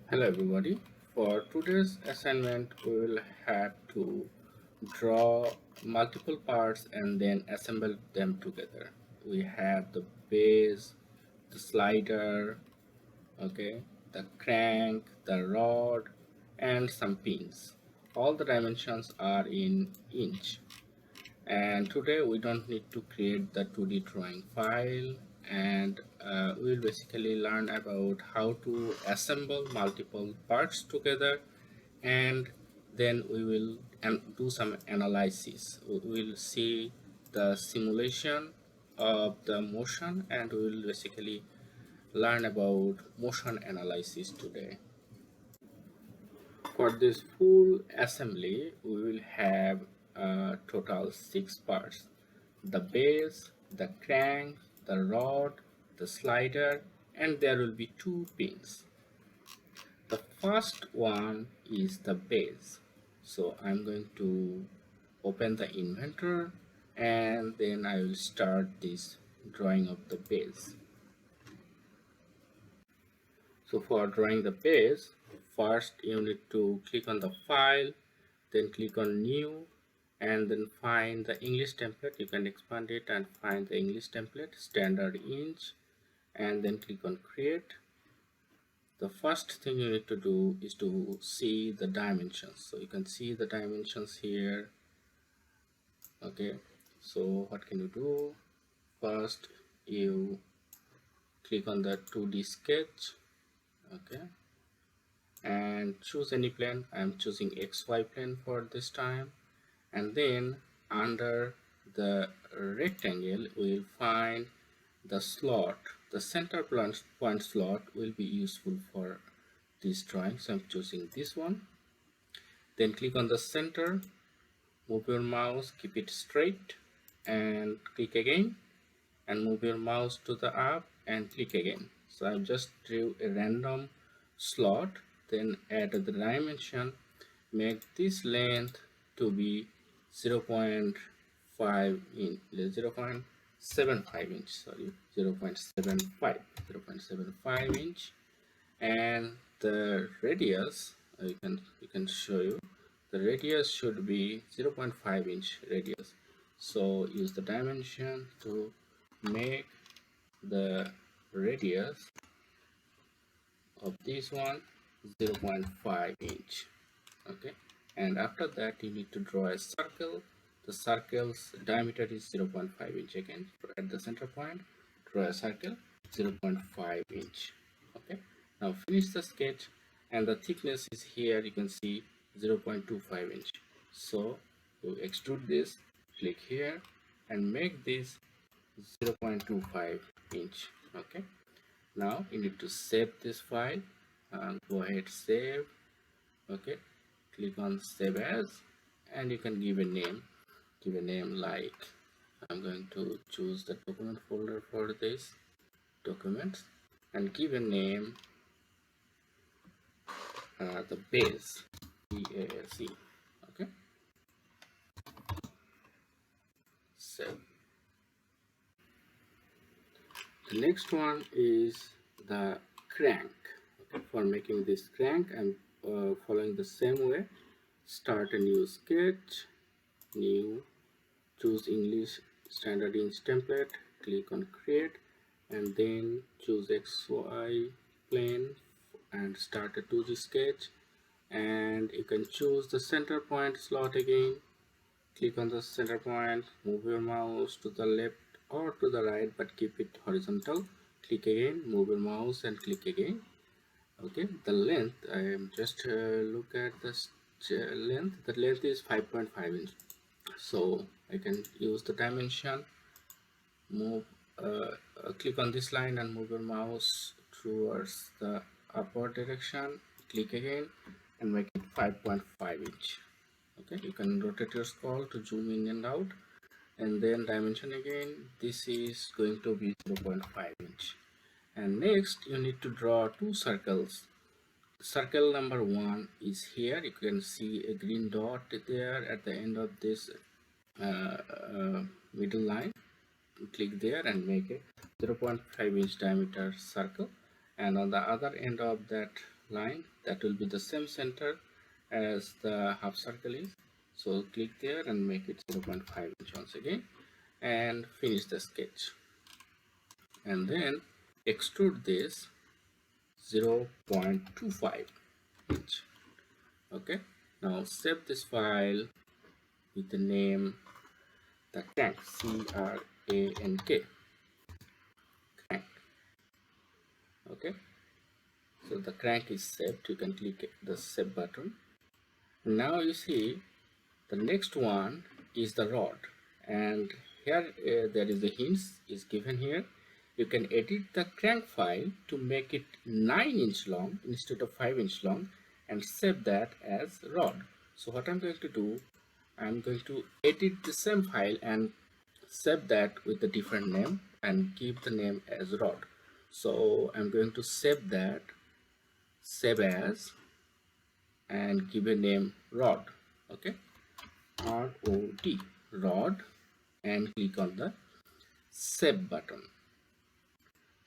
Hello everybody. For today's assignment, we will have to draw multiple parts and then assemble them together. We have the base, the slider, okay, the crank, the rod, and some pins. All the dimensions are in inch. And today we don't need to create the 2D drawing file, and we'll basically learn about how to assemble multiple parts together, and then we will do some analysis. We'll see the simulation of the motion, and we will basically learn about motion analysis today. For this full assembly, we will have a total 6 parts: the base, the crank, the rod, the slider, and there will be 2 pins. The first one is the base. So I'm going to open the inventor and then I will start this drawing of the base. So for drawing the base, first you need to click on the file, then click on new, and then find the English template. You can expand it and find the English template, standard inch, and then click on create. The first thing you need to do is to see the dimensions. So you can see the dimensions here. Okay, so what can you do? First you click on the 2D sketch, okay, and choose any plane. I'm choosing XY plane for this time, and then under the rectangle we'll find the slot. The center point slot will be useful for this drawing, so I'm choosing this one. Then click on the center, move your mouse, keep it straight, and click again, and move your mouse to the up and click again. So I just drew a random slot, then add the dimension, make this length to be 0.5 inch, 0.75 inch, sorry, 0.75 inch, and the radius, you can show you, the radius should be 0.5 inch radius. So use the dimension to make the radius of this one 0.5 inch. Okay, and after that you need to draw a circle. The circle's diameter is 0.5 inch. Again, at the center point, draw a circle 0.5 inch. Okay, now finish the sketch, and the thickness is here, you can see 0.25 inch. So you extrude this, click here, and make this 0.25 inch. Okay, now you need to save this file, go ahead, save. Okay, click on save as, and you can give a name. Give a name like, I'm going to choose the document folder for this documents, and give a name, the base, BASE. Okay, save. The next one is the crank. Okay, for making this crank, I'm following the same way. Start a new sketch, new, choose English standard inch template, click on create, and then choose XY plane and start a 2D sketch. And you can choose the center point slot again, click on the center point, move your mouse to the left or to the right, but keep it horizontal. Click again, move your mouse and click again. Okay, the length, I am just look at this length. The length is 5.5 inch. So I can use the dimension, move, click on this line and move your mouse towards the upward direction, click again and make it 5.5 inch. Okay, you can rotate your scroll to zoom in and out, and then dimension again, this is going to be 0.5 inch. And next you need to draw 2 circles. Circle number 1 is here, you can see a green dot there at the end of this middle line. Click there and make a 0.5 inch diameter circle, and on the other end of that line that will be the same center as the half circle is. So click there and make it 0.5 inch once again and finish the sketch, and then extrude this 0.25 inch. Okay, now save this file with the name the crank, C-R-A-N-K, crank. Okay, so the crank is saved. You can click the save button. Now you see the next one is the rod, and here there is the hints is given here. You can edit the crank file to make it 9-inch long instead of 5-inch long and save that as rod. So what I'm going to do, I'm going to edit the same file and save that with a different name and give the name as rod. So I'm going to save that, save as, and give a name rod. Okay, ROD, rod, and click on the save button.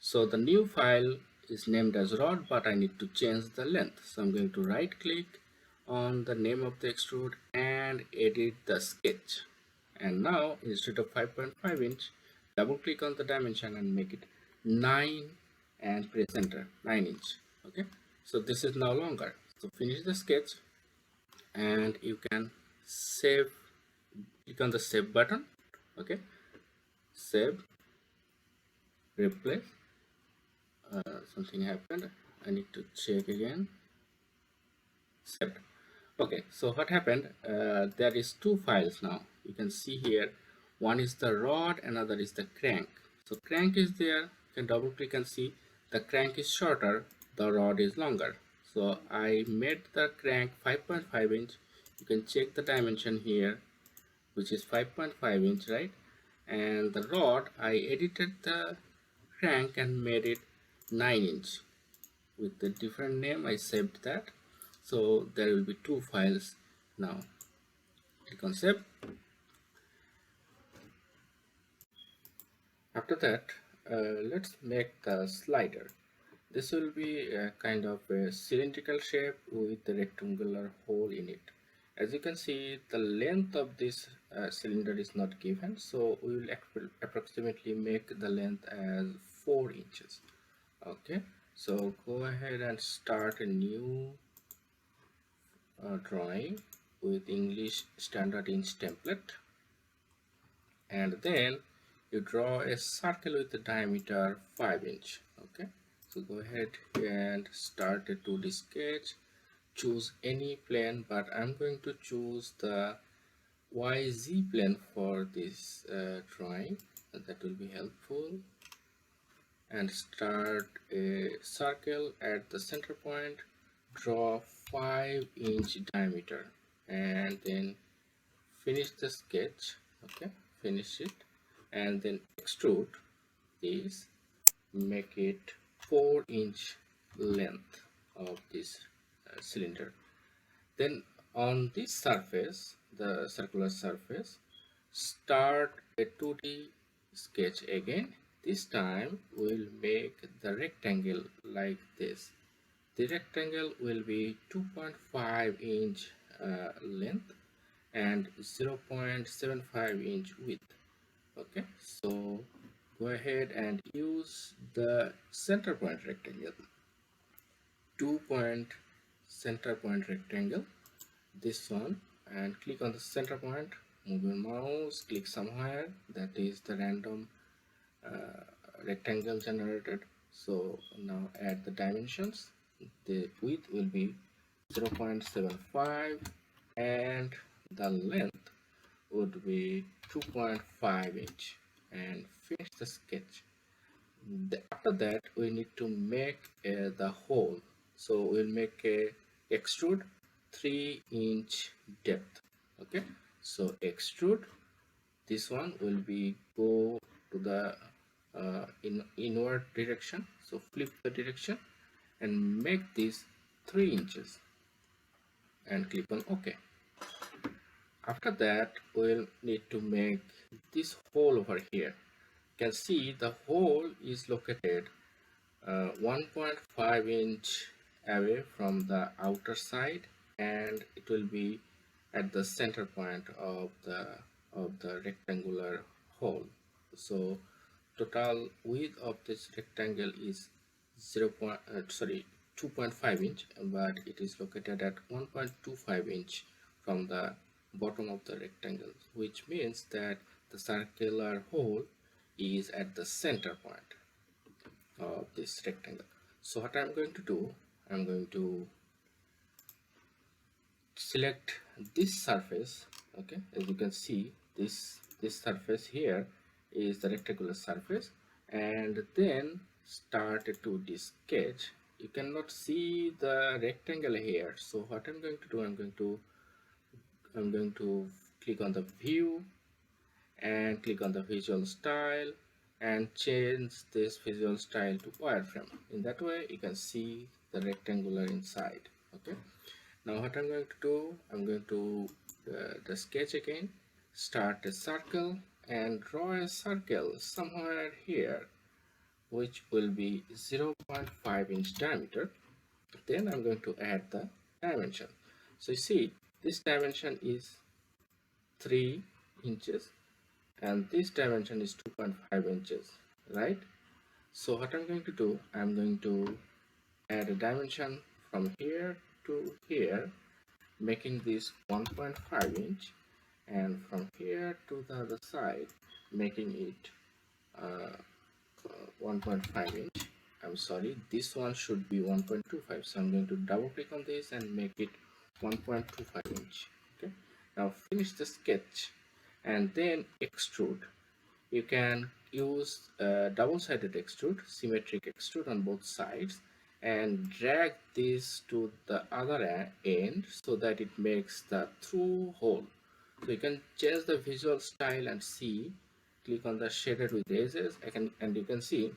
So the new file is named as rod, but I need to change the length. So I'm going to right click on the name of the extrude and edit the sketch. And now instead of 5.5 inch, double click on the dimension and make it 9 and press enter, 9 inch. Okay, so this is now longer. So finish the sketch and you can save. Click on the save button. Okay, save, replace. Something happened. I need to check again. Saved. Okay, so what happened, there is two files now. You can see here, one is the rod, another is the crank. So crank is there, you can double click and see the crank is shorter, the rod is longer. So I made the crank 5.5 inch. You can check the dimension here, which is 5.5 inch, right? And the rod, I edited the crank and made it 9 inch with a different name. I saved that. So there will be two files now. Click on save. After that, let's make the slider. This will be a kind of a cylindrical shape with a rectangular hole in it. As you can see, the length of this cylinder is not given, so we will approximately make the length as 4 inches. Okay, so go ahead and start a new drawing with English standard inch template, and then you draw a circle with a diameter 5 inch. Okay, so go ahead and start a 2D sketch. Choose any plane, but I'm going to choose the YZ plane for this drawing. That will be helpful. And start a circle at the center point. Draw 5-inch diameter and then finish the sketch. Okay, finish it and then extrude this, make it 4-inch length of this cylinder. Then on this surface, the circular surface, start a 2D sketch again. This time we'll make the rectangle like this. The rectangle will be 2.5 inch length and 0.75 inch width. Okay, so go ahead and use the center point rectangle, 2-point center point rectangle, this one, and click on the center point. Move your mouse, click somewhere, that is the random rectangle generated. So now add the dimensions. The width will be 0.75 and the length would be 2.5 inch, and finish the sketch. After that we need to make the hole, so we'll make a extrude 3-inch depth. Okay, so extrude, this one will be go to the inward direction, so flip the direction and make this 3 inches and click on OK. After that we'll need to make this hole over here. You can see the hole is located 1.5 inch away from the outer side, and it will be at the center point of the rectangular hole. So total width of this rectangle is 2.5 inch, but it is located at 1.25 inch from the bottom of the rectangle, which means that the circular hole is at the center point of this rectangle. So what I'm going to do, I'm going to select this surface. Okay, as you can see, this surface here is the rectangular surface, and then start to this sketch. You cannot see the rectangle here, so what I'm going to do, I'm going to click on the view and click on the visual style and change this visual style to wireframe. In that way you can see the rectangular inside. Okay, now what I'm going to do, I'm going to the sketch again, start a circle and draw a circle somewhere here, which will be 0.5 inch diameter. Then I'm going to add the dimension. So you see, this dimension is 3 inches and this dimension is 2.5 inches, right? So what I'm going to do, I'm going to add a dimension from here to here, making this 1.5 inch, and from here to the other side making it 1.5 inch. I'm sorry, this one should be 1.25, so I'm going to double click on this and make it 1.25 inch. Okay, now finish the sketch and then extrude. You can use double-sided extrude, symmetric extrude on both sides, and drag this to the other end so that it makes the through hole. So you can change the visual style and see, click on the shaded with edges, and you can see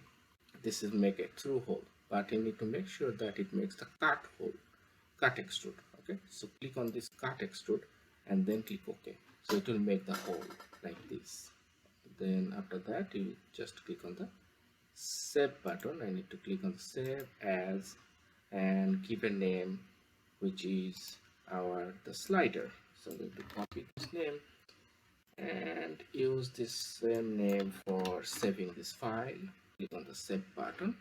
this is make a through hole, but you need to make sure that it makes the cut hole, cut extrude. Okay, so click on this cut extrude and then click OK. So it will make the hole like this. Then after that you just click on the save button. I need to click on save as and give a name, which is the slider. So I'm going to copy this name and use this same name for saving this file. Click on the save button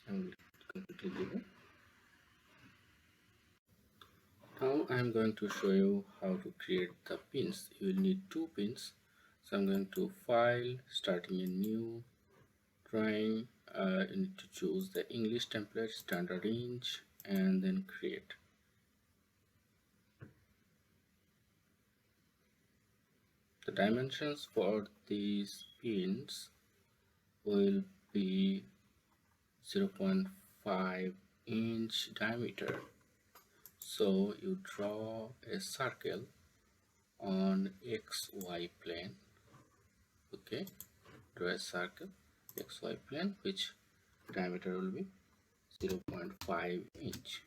and going to click here. Now I'm going to show you how to create the pins. You will need 2 pins. So I'm going to file, starting a new drawing. You need to choose the English template, standard range, and then create. The dimensions for these pins will be 0.5 inch diameter. So you draw a circle on XY plane. Okay, draw a circle XY plane which diameter will be 0.5 inch,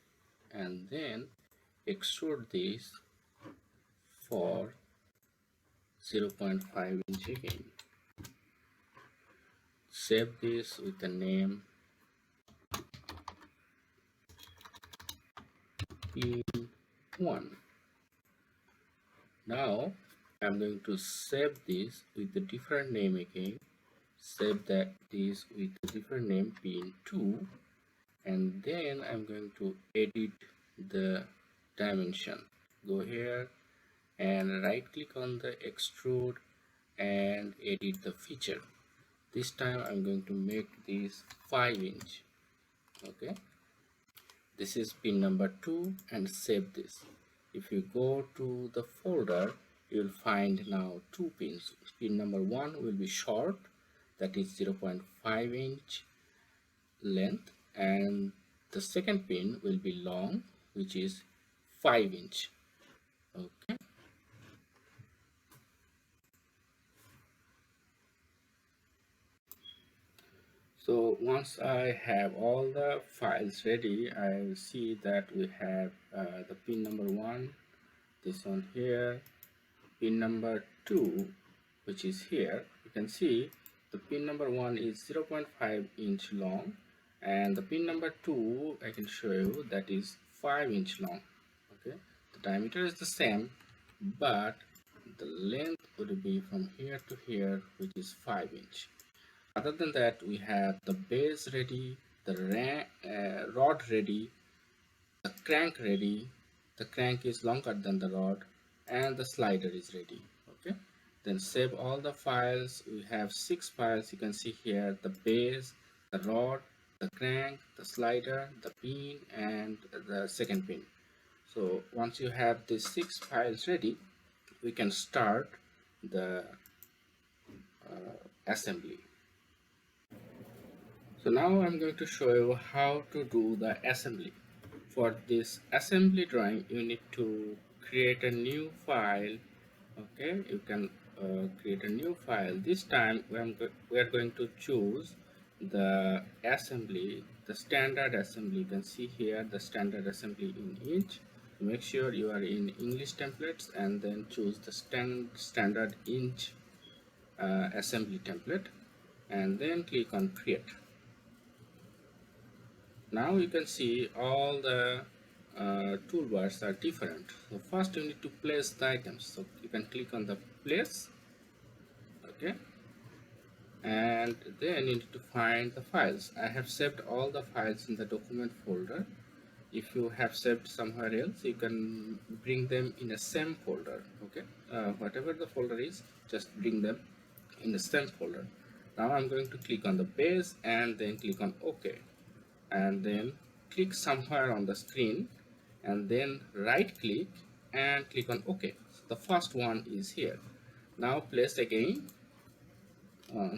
and then extrude this for 0.5 inch again. Save this with the name pin 1. Now I'm going to save this with a different name again. Save this with a different name, pin 2, and then I'm going to edit the dimension. Go here and right click on the extrude and edit the feature. This time I'm going to make this 5 inch. Okay, this is pin number 2 and save this. If you go to the folder, you will find now 2 pins. Pin number 1 will be short, that is 0.5 inch length, and the second pin will be long, which is 5 inch. Okay, so once I have all the files ready, I see that we have the pin number 1, this one here, pin number 2, which is here. You can see the pin number 1 is 0.5 inch long And the pin number 2 I can show you, that is 5" long. Okay, the diameter is the same, but the length would be from here to here, which is 5". Other than that, we have the base ready, the rod ready, the crank ready. The crank is longer than the rod, and the slider is ready. Okay, then save all the files. We have 6 files. You can see here the base, the rod, the crank, the slider, the pin, and the second pin. So once you have these 6 files ready, we can start the assembly. So now I'm going to show you how to do the assembly. For this assembly drawing, you need to create a new file. Okay, you can create a new file. This time we are going to choose the assembly, the standard assembly. You can see here the standard assembly in inch. Make sure you are in English templates and then choose the standard inch assembly template, and then click on create. Now you can see all the toolbars are different. So first you need to place the items, so you can click on the place. Okay, and then you need to find the files. I have saved all the files in the document folder. If you have saved somewhere else, you can bring them in the same folder. Okay, whatever the folder is, just bring them in the same folder. Now I'm going to click on the base and then click on OK, and then click somewhere on the screen, and then right click and click on OK. So the first one is here. Now place again.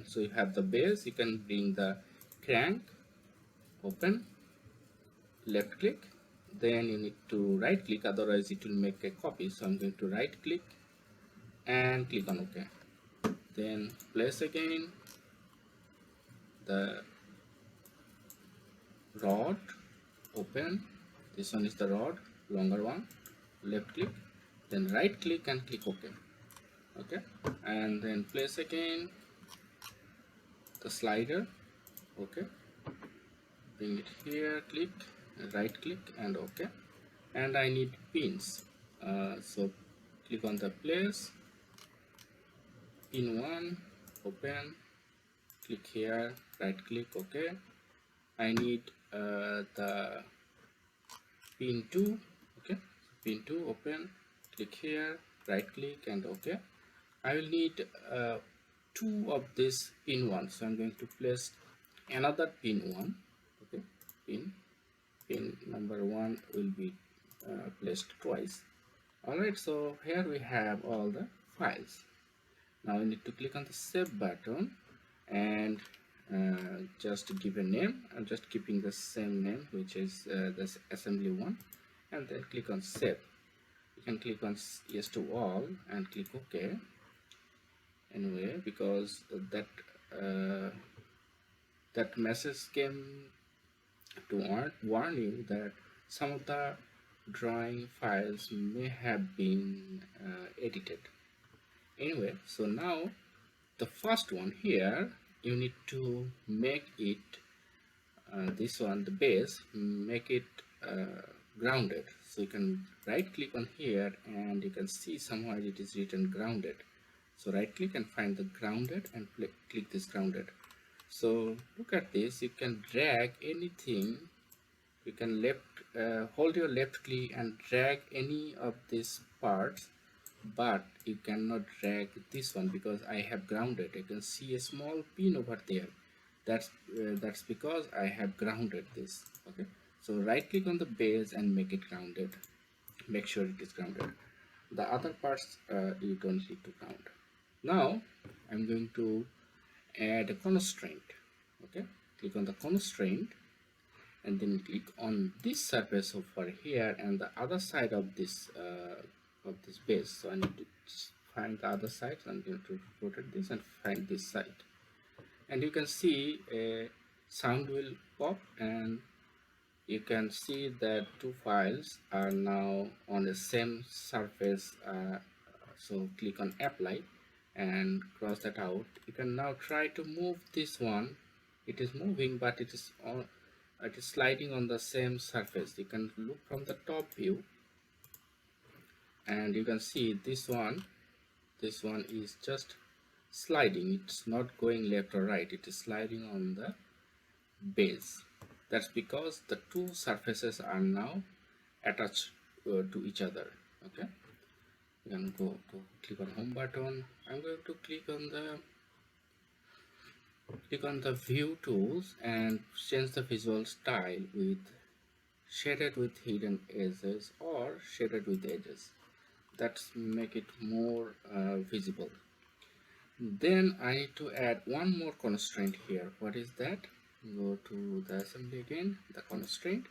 So you have the base, you can bring the crank, open, left click, then you need to right click, otherwise it will make a copy. So I'm going to right click and click on OK. Then place again the rod, open, this one is the rod, longer one, left click, then right click and click OK. Okay, and then place again the slider. Okay, bring it here, click, right click and OK. And I need pins, so click on the place, pin 1, open, click here, right click, OK. I need the pin 2. Okay, pin 2, open, click here, right click and OK. I will need 2 of this pin 1, so I'm going to place another pin 1. Okay, pin number 1 will be placed twice. Alright, so here we have all the files. Now we need to click on the save button and just give a name. I'm just keeping the same name, which is this assembly 1, and then click on save. You can click on yes to all and click OK. Anyway, because uh, that message came to warn you that some of the drawing files may have been edited. Anyway, so now the first one here, you need to make it this one, the base, make it grounded. So you can right click on here and you can see somewhere it is written grounded. So right click and find the grounded and click this grounded. So look at this, you can drag anything. You can hold your left click and drag any of these parts, but you cannot drag this one because I have grounded. You can see a small pin over there. That's because I have grounded this. Okay, so right click on the base and make it grounded. Make sure it is grounded. The other parts you don't need to ground. Now I'm going to add a constraint. Okay, click on the constraint and then click on this surface over here and the other side of this base. So I need to find the other side. So I'm going to rotate this and find this side, and you can see a sound will pop, and you can see that 2 files are now on the same surface. So click on apply and cross that out. You can now try to move this one. It is moving, but it is on it is sliding on the same surface. You can look from the top view and you can see this one is just sliding. It's not going left or right, it is sliding on the base. That's because the two surfaces are now attached to each other. Okay, you can go to click on home button. I'm going to click on the view tools and change the visual style with shaded with hidden edges or shaded with edges. That's make it more visible. Then I need to add one more constraint here. What is that? Go to the assembly again, the constraint.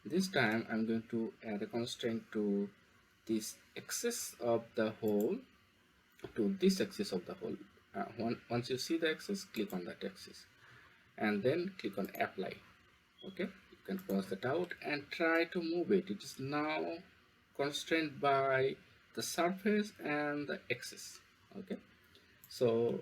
This time I'm going to add a constraint to this axis of the hole, to this axis of the hole. Once you see the axis, click on that axis and then click on apply. Okay, you can cross that out and try to move it. It is now constrained by the surface and the axis. Okay, so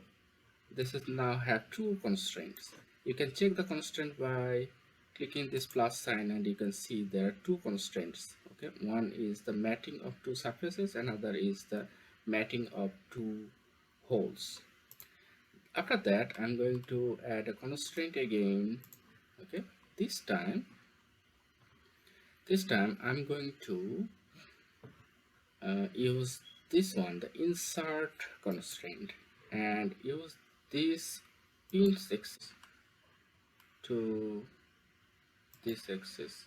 this is now have two constraints. You can check the constraint by clicking this plus sign and you can see there are two constraints. Okay, one is the matching of two surfaces, another is the matching of two holes. After that I'm going to add a constraint again. Okay, this time I'm going to use this one, the insert constraint, and use this pin 6 to this axis,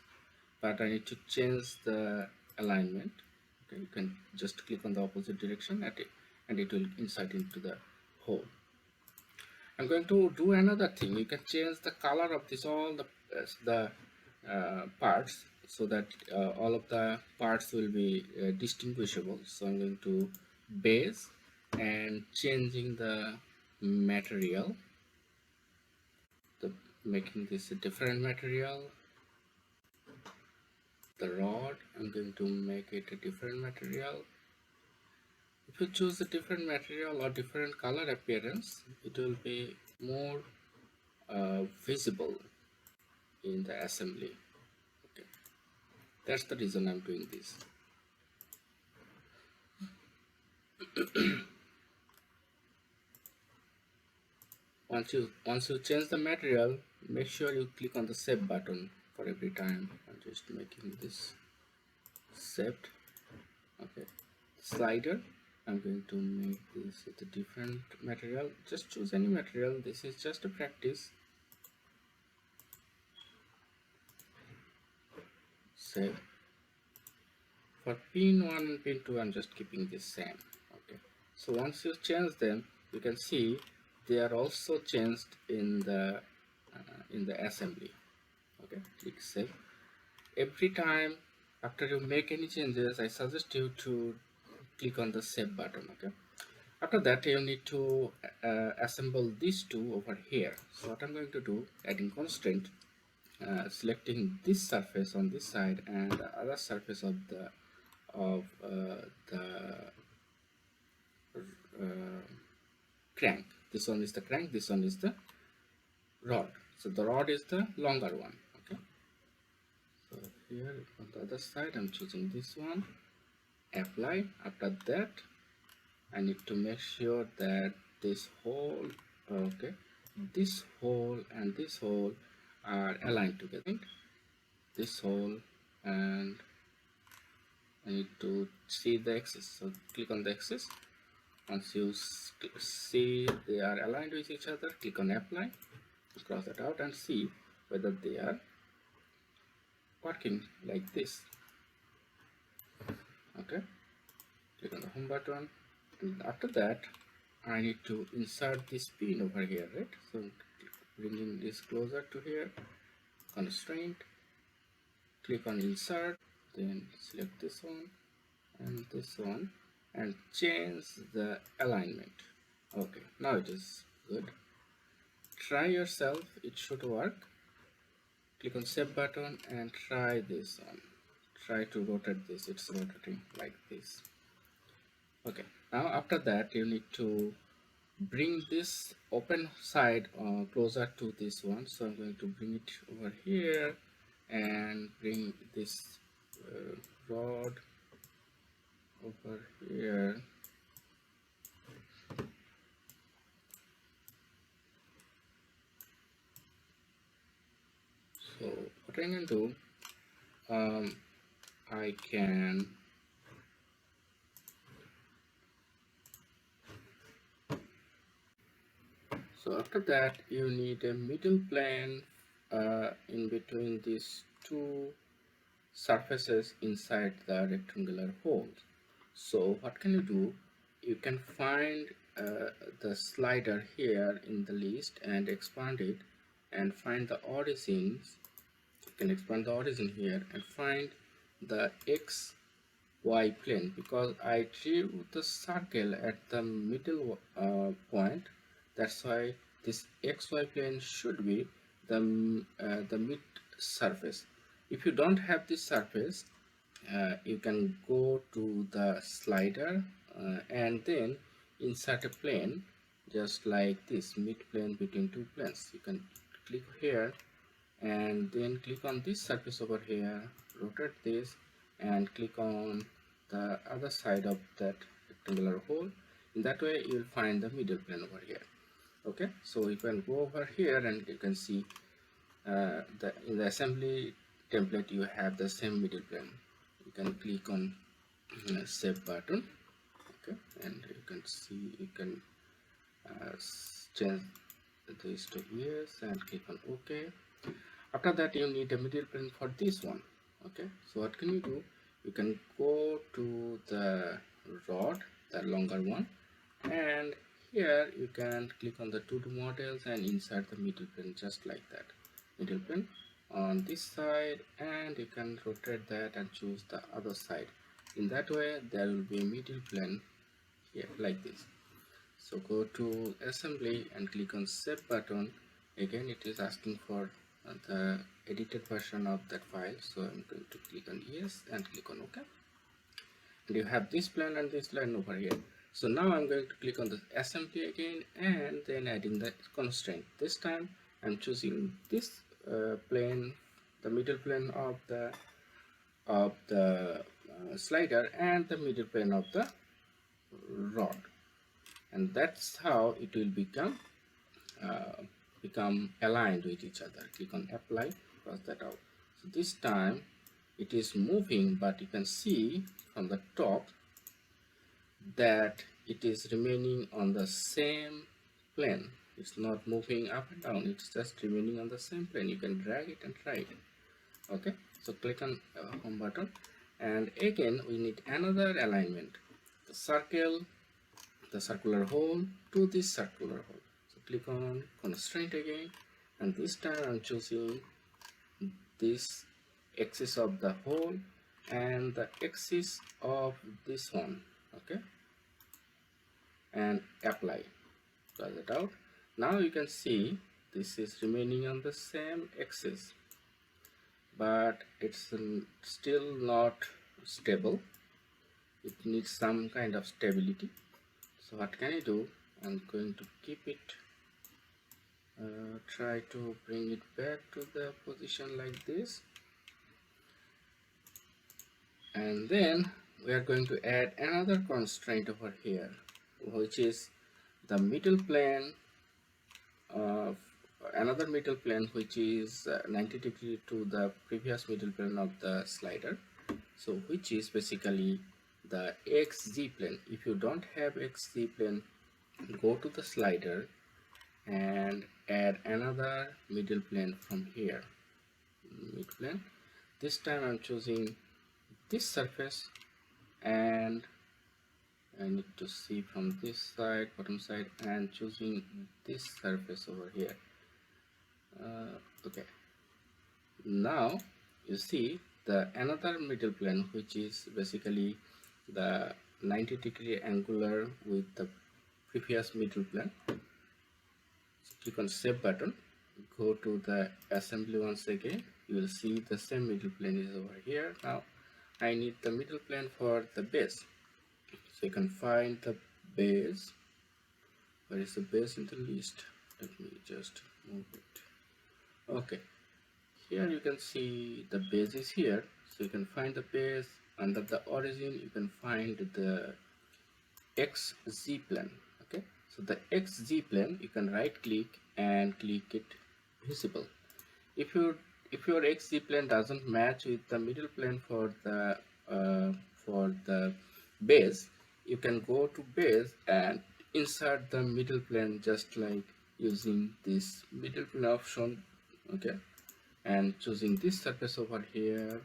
but I need to change the alignment. Okay, you can just click on the opposite direction at it and it will insert into the hole. I'm going to do another thing. You can change the color of this, all the parts, so that all of the parts will be distinguishable. So I'm going to base and changing the material, making this a different material. The rod, I'm going to make it a different material. If you choose a different material or different color appearance, it will be more visible in the assembly. Okay, that's the reason I'm doing this. Once you change the material, make sure you click on the save button for every time. I'm just making this saved. Okay, slider, I'm going to make this with a different material. Just choose any material. This is just a practice. Save. For pin 1 and pin 2, I'm just keeping this same. Okay, so once you change them, you can see they are also changed in the assembly. Okay, click save. Every time after you make any changes, I suggest you to click on the save button. Okay, after that you need to assemble these two over here. So what I'm going to do, adding constraint, selecting this surface on this side and the other surface of the crank. This one is the crank, this one is the rod. So the rod is the longer one. Okay, so here on the other side I'm choosing this one, apply. After that I need to make sure that this hole, okay, this hole and this hole are aligned together. This hole, and I need to see the axis, so click on the axis. Once you see they are aligned with each other, click on apply, cross it out and see whether they are working like this. Okay, click on the home button, and after that I need to insert this pin over here, right? So bringing this closer to here, constraint, click on insert, then select this one and this one and change the alignment. Okay, now it is good. Try yourself, it should work. Click on save button and try this one. Try to rotate this, it's rotating like this. Okay, now after that you need to bring this open side closer to this one, so I'm going to bring it over here and bring this rod over here. So what I can do, I can so after that you need a middle plane in between these two surfaces inside the rectangular hole. So what can you do? You can find the slider here in the list and expand it and find the origins. You can expand the origin here and find the XY plane, because I drew the circle at the middle point. That's why this XY plane should be the mid surface. If you don't have this surface, you can go to the slider and then insert a plane just like this, mid plane between two planes. You can click here and then click on this surface over here, rotate this and click on the other side of that rectangular hole. In that way you will find the middle plane over here. Okay, so you can go over here and you can see in the assembly template you have the same middle plane. You can click on save button. Okay, and you can see you can change this to yes and click on OK. After that you need a middle plane for this one. Okay, so what can you do? You can go to the rod, the longer one, and here you can click on the 2D models and insert the middle plane just like that. Middle plane on this side, and you can rotate that and choose the other side. In that way there will be a middle plane here like this. So go to assembly and click on save button. Again it is asking for the edited version of that file, so I'm going to click on yes and click on OK. And you have this plane and this line over here. So now I'm going to click on the assembly again and then adding the constraint. This time I'm choosing this plane, the middle plane of the slider and the middle plane of the rod, and that's how it will become aligned with each other. Click on apply, cross that out. So this time it is moving, but you can see from the top that it is remaining on the same plane. It's not moving up and down, it's just remaining on the same plane. You can drag it and try it. Okay, so click on home button, and again we need another alignment, the circle, the circular hole to this circular hole. So click on constraint again, and this time I'm choosing this axis of the hole and the axis of this one. Okay, and apply, close it out. Now you can see this is remaining on the same axis, but it's still not stable. It needs some kind of stability. So what can I do? I'm going to keep it, try to bring it back to the position like this, and then we are going to add another constraint over here, which is the middle plane of another middle plane, which is 90 degree to the previous middle plane of the slider, so which is basically the XZ plane. If you don't have XZ plane, go to the slider and add another middle plane from here, mid plane. This time I'm choosing this surface, and I need to see from this side, bottom side, and choosing this surface over here. Okay, now you see the another middle plane, which is basically the 90 degree angular with the previous middle plane. So click on save button, go to the assembly once again. You will see the same middle plane is over here. Now I need the middle plane for the base, so you can find the base Where is the base in the list? Let me just move it. Okay, here you can see the base is here, so you can find the base. Under the origin you can find the XZ plane. Okay, so the XZ plane, you can right click and click it visible. If your XZ plane doesn't match with the middle plane for the base, you can go to base and insert the middle plane, just like using this middle plane option. Okay, and choosing this surface over here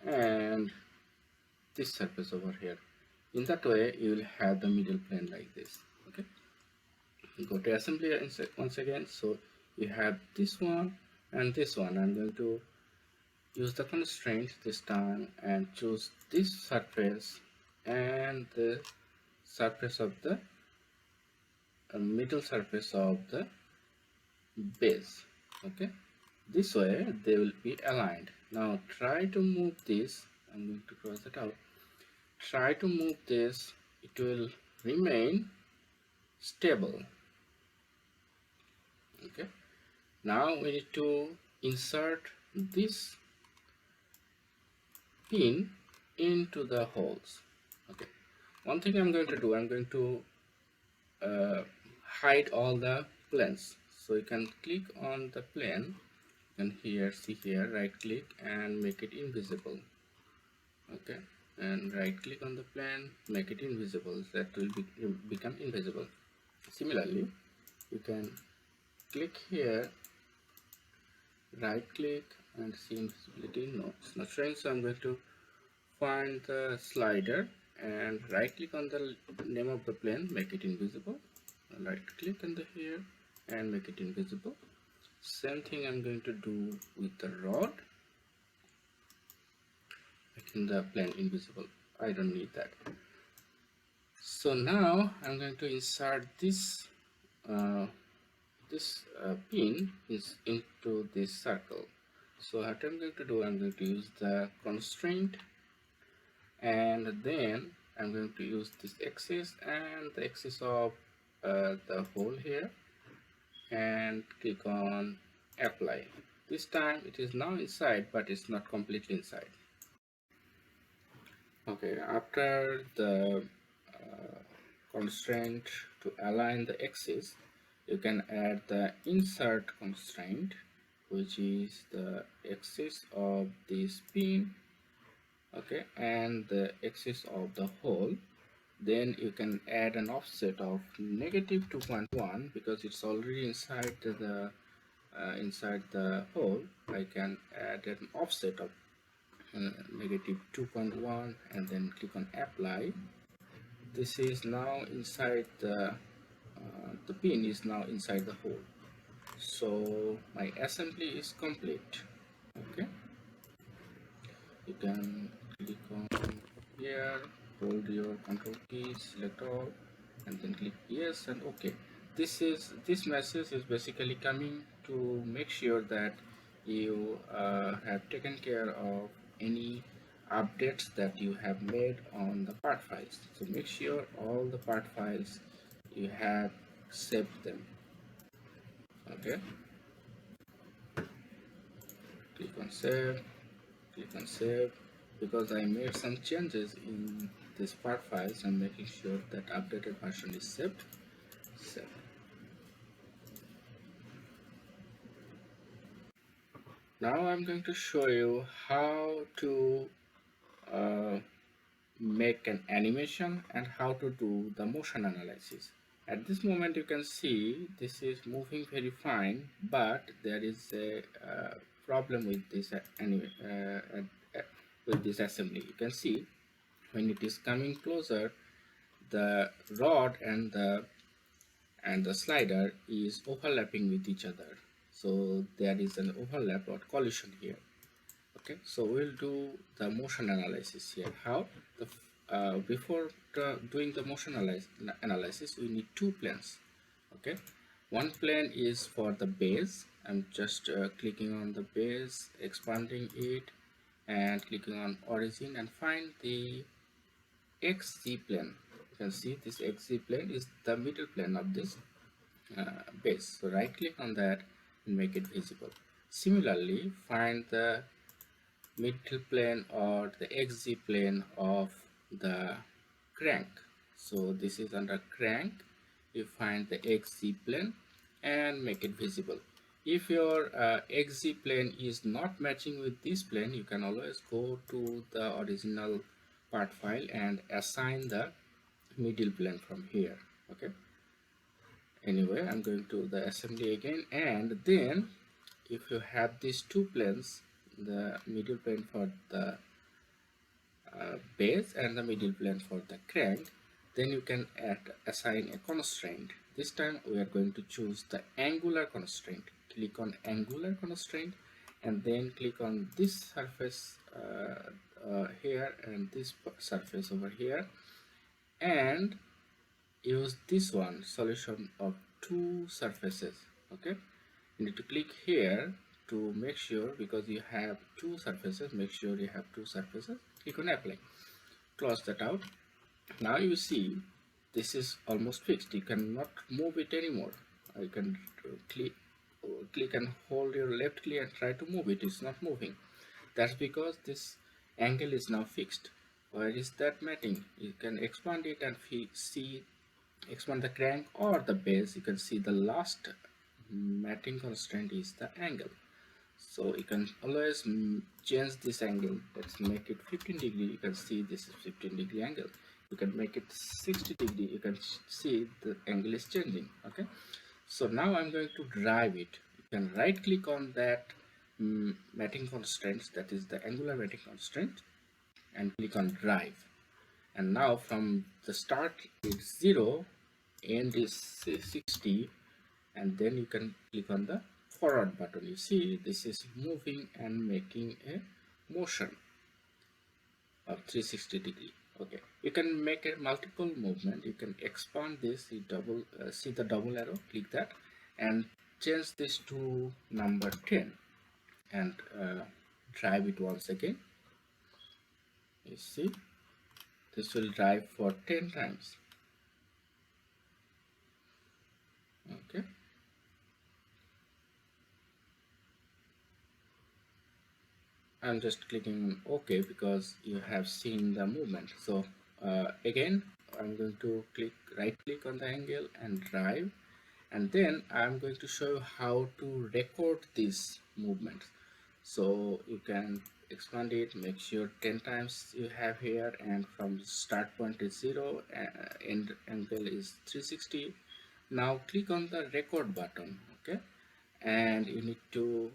and this surface over here. In that way you will have the middle plane like this. Okay, go to assembly once again. So you have this one and this one. I'm going to use the constraint this time and choose this surface and the surface of the middle surface of the base. Okay, this way they will be aligned. Now try to move this. I'm going to cross it out. Try to move this, it will remain stable. Okay, now we need to insert this pin into the holes. Okay, one thing I'm going to do, I'm going to hide all the planes. So you can click on the plane, and here, see here, right click and make it invisible. Okay, and right click on the plane, make it invisible. That will become invisible. Similarly, you can click here, right click and see invisibility. No, it's not showing, so I'm going to find the slider and right click on the name of the plane, make it invisible. Right click on the here and make it invisible. Same thing I'm going to do with the rod, making the plane invisible. I don't need that. So now I'm going to insert this pin is into this circle. So what I'm going to do, I'm going to use the constraint, and then I'm going to use this axis and the axis of the hole here, and click on apply. This time it is now inside, but it's not completely inside. Okay, after the constraint to align the axis, you can add the insert constraint, which is the axis of this pin, okay, and the axis of the hole. Then you can add an offset of negative 2.1 because it's already inside the hole. I can add an offset of negative 2.1 and then click on apply. This is now inside the pin is now inside the hole, so my assembly is complete. Okay, you can click on here, hold your control key, select all, and then click yes and okay. This message is basically coming to make sure that you have taken care of any updates that you have made on the part files. So make sure all the part files you have saved them. Okay, click on save, click on save. Because I made some changes in this part files, I'm making sure that updated version is saved. Save. Now I'm going to show you how to make an animation and how to do the motion analysis. At this moment you can see this is moving very fine, but there is a problem with this with this assembly. You can see when it is coming closer, the rod and the slider is overlapping with each other, so there is an overlap or collision here. Okay, so we'll do the motion analysis here. How the before doing the motion analysis, we need two planes. Okay, one plane is for the base. I'm just clicking on the base, expanding it and clicking on origin and find the XZ plane. can see this XZ plane is the middle plane of this base. So right click on that and make it visible. Similarly, find the middle plane or the XZ plane of the crank. So this is under crank. You find the XZ plane and make it visible. If your XZ plane is not matching with this plane, you can always go to the original part file and assign the middle plane from here. Okay. Anyway, I'm going to the assembly again, and then if you have these two planes, the middle plane for the base and the middle plane for the crank, then you can assign a constraint. This time we are going to choose the angular constraint. Click on angular constraint and then click on this surface here and this surface over here, and use this one, solution of two surfaces. Okay, you need to click here to make sure, because you have two surfaces, make sure you have two surfaces. Click on apply, close that out. Now you see this is almost fixed. You cannot move it anymore. You can click and hold your left click and try to move it. It's not moving. That's because this angle is now fixed. Where is that matting? You can expand it and see, expand the crank or the base. You can see the last matting constraint is the angle. So you can always change this angle. Let's make it 15 degree. You can see this is 15 degree angle. You can make it 60 degree. You can see the angle is changing. Okay, so now I'm going to drive it. You can right click on that matting constraints, that is the angular matting constraint, and click on drive. And now from the start it's 0, end is 60, and then you can click on the forward button. You see this is moving and making a motion of 360 degree. Okay, you can make a multiple movement. You can expand this. You see the double arrow, click that and change this to number 10 and drive it once again. You see this will drive for 10 times. Okay, I'm just clicking on OK because you have seen the movement. So again I'm going to right click on the angle and drive, and then I'm going to show you how to record this movement. So you can expand it, make sure 10 times you have here, and from start point is 0, end angle is 360. Now click on the record button. Okay, and you need to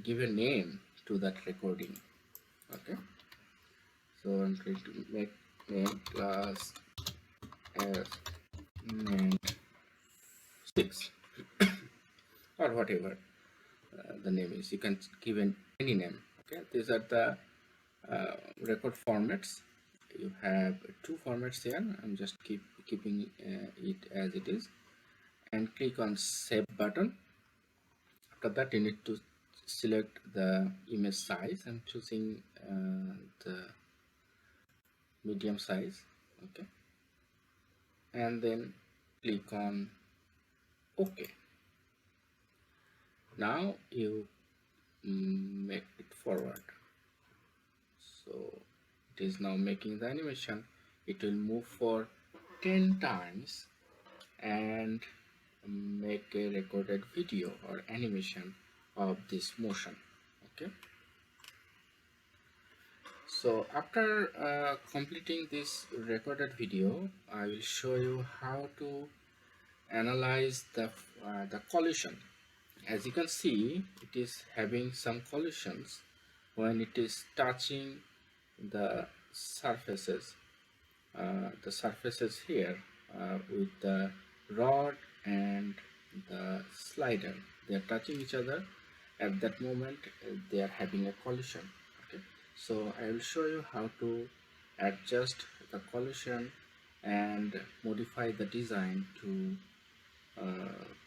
give a name to that recording. Okay, so I'm going to make name class as name 6 or whatever the name is. You can give any name. Okay, these are the record formats. You have two formats here. I'm just keeping it as it is, and click on save button. After that you need to select the image size. I'm choosing the medium size. Okay, and then click on OK. Now you make it forward. So it is now making the animation. It will move for 10 times and make a recorded video or animation of this motion. Okay, so after completing this recorded video, I will show you how to analyze the collision. As you can see, it is having some collisions when it is touching the surfaces here with the rod and the slider. They are touching each other. At that moment they are having a collision. Okay, so I will show you how to adjust the collision and modify the design to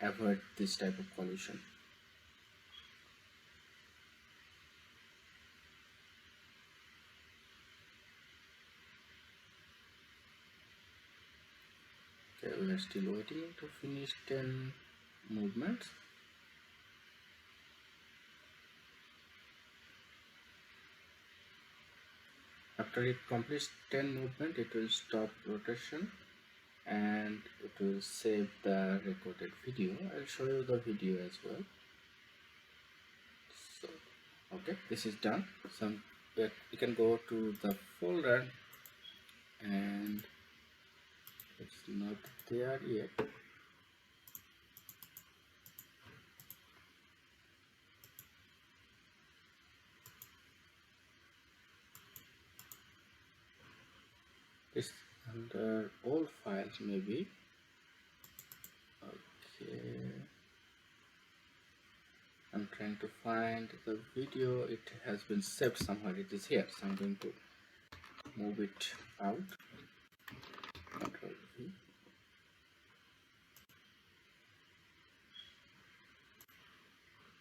avoid this type of collision. we are still waiting to finish 10 movements. After it completes 10 movement, it will stop rotation and it will save the recorded video. I'll show you the video as well. So okay, this is done. So you can go to the folder, and it's not there yet. It's under all files maybe. Okay, I'm trying to find the video. It has been saved somewhere. It is here, so I'm going to move it out. Control V.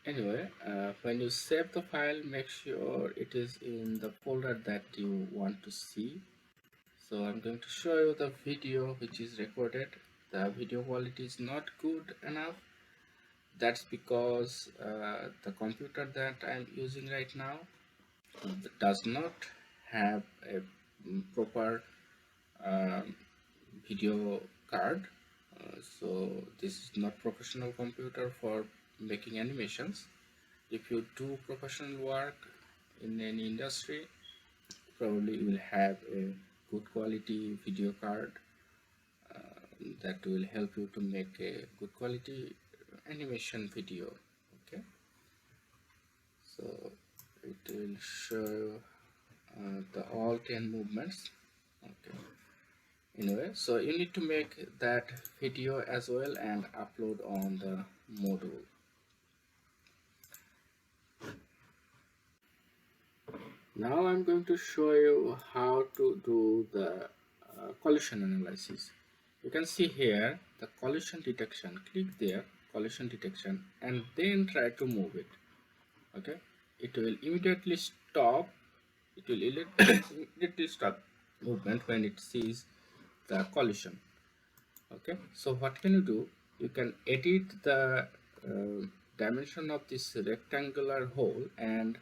Anyway, when you save the file, make sure it is in the folder that you want to see. So I'm going to show you the video which is recorded. The video quality is not good enough. That's because the computer that I'm using right now does not have a proper video card. So this is not professional computer for making animations. If you do professional work in any industry, probably you will have a good quality video card that will help you to make a good quality animation video. Okay, so it will show the all 10 movements. Okay, anyway, so you need to make that video as well and upload on the Moodle. Now I'm going to show you how to do the collision analysis. You can see here the collision detection. Click there, collision detection, and then try to move it. Okay, it will immediately stop. It will immediately stop movement when it sees the collision. Okay, so what can you do? You can edit the dimension of this rectangular hole and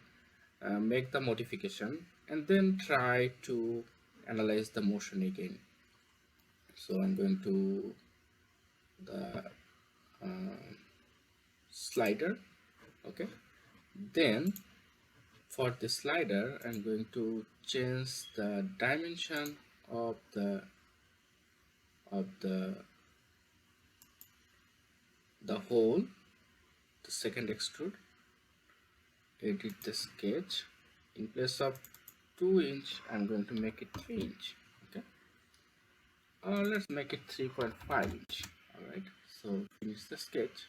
make the modification, and then try to analyze the motion again. So I'm going to the slider. Okay, then for the slider I'm going to change the dimension of the hole, the second extrude. Edit the sketch. In place of 2 inch I'm going to make it 3 inch. Okay, let's make it 3.5 inch. All right, so finish the sketch,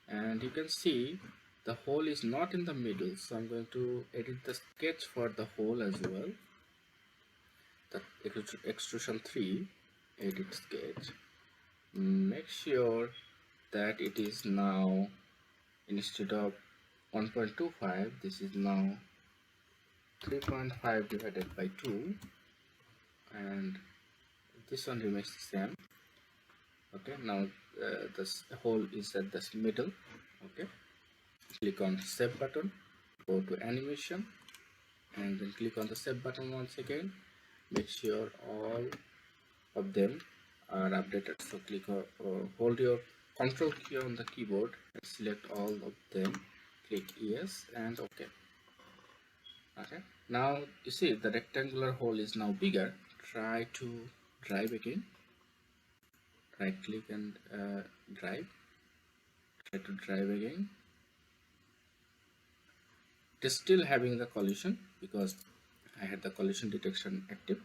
and you can see the hole is not in the middle, so I'm going to edit the sketch for the hole as well. The extrusion 3, edit sketch, make sure that it is now, instead of 1.25, this is now 3.5 divided by 2, and this one remains the same. Okay, now this hole is at the middle. Okay, click on save button, go to animation, and then click on the save button once again. Make sure all of them are updated. So click hold your control key on the keyboard and select all of them. Click yes and OK. Okay, now you see the rectangular hole is now bigger. Try to drive again. Right click and drive. Try to drive again. It is still having the collision because I had the collision detection active.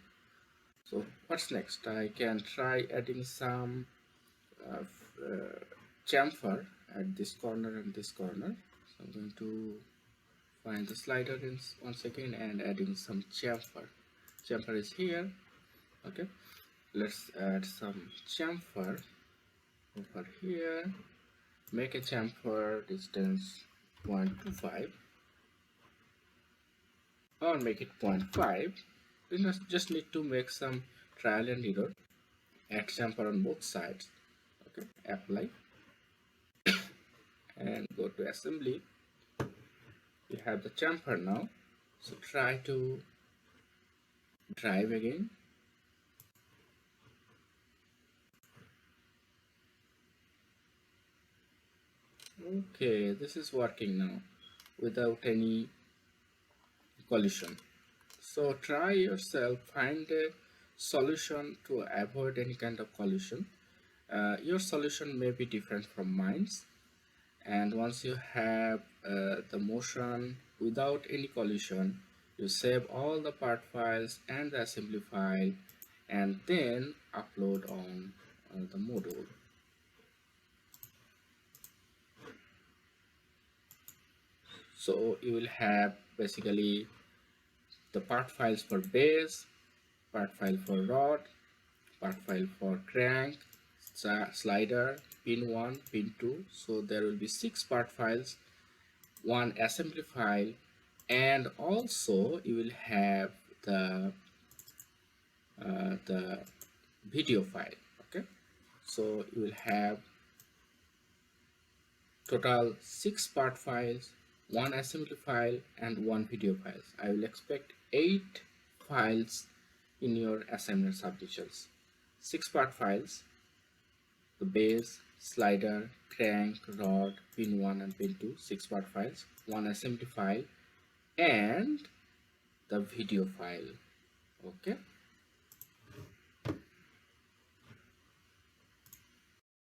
So what's next? I can try adding some chamfer at this corner and this corner. So I'm going to find the slider once again and adding some chamfer. Chamfer is here. Okay, let's add some chamfer over here. Make a chamfer distance 0.25 or make it 0.5. We just need to make some trial and error, add chamfer on both sides. Okay, apply and go to assembly. You have the chamfer now, so try to drive again. Okay, this is working now without any collision. So try yourself, find a solution to avoid any kind of collision. Your solution may be different from mine, and once you have the motion without any collision, you save all the part files and the assembly file and then upload on the module. So you will have basically the part files for base, part file for rod, part file for crank, slider, pin 1, pin 2. So there will be 6 part files, one assembly file, and also you will have the video file. Okay, so you will have total 6 part files, one assembly file, and one video files. I will expect 8 files in your assignment submissions. 6 part files, the base, slider, crank, rod, pin 1 and pin 2, 6 part files, one assembly file, and the video file. Okay.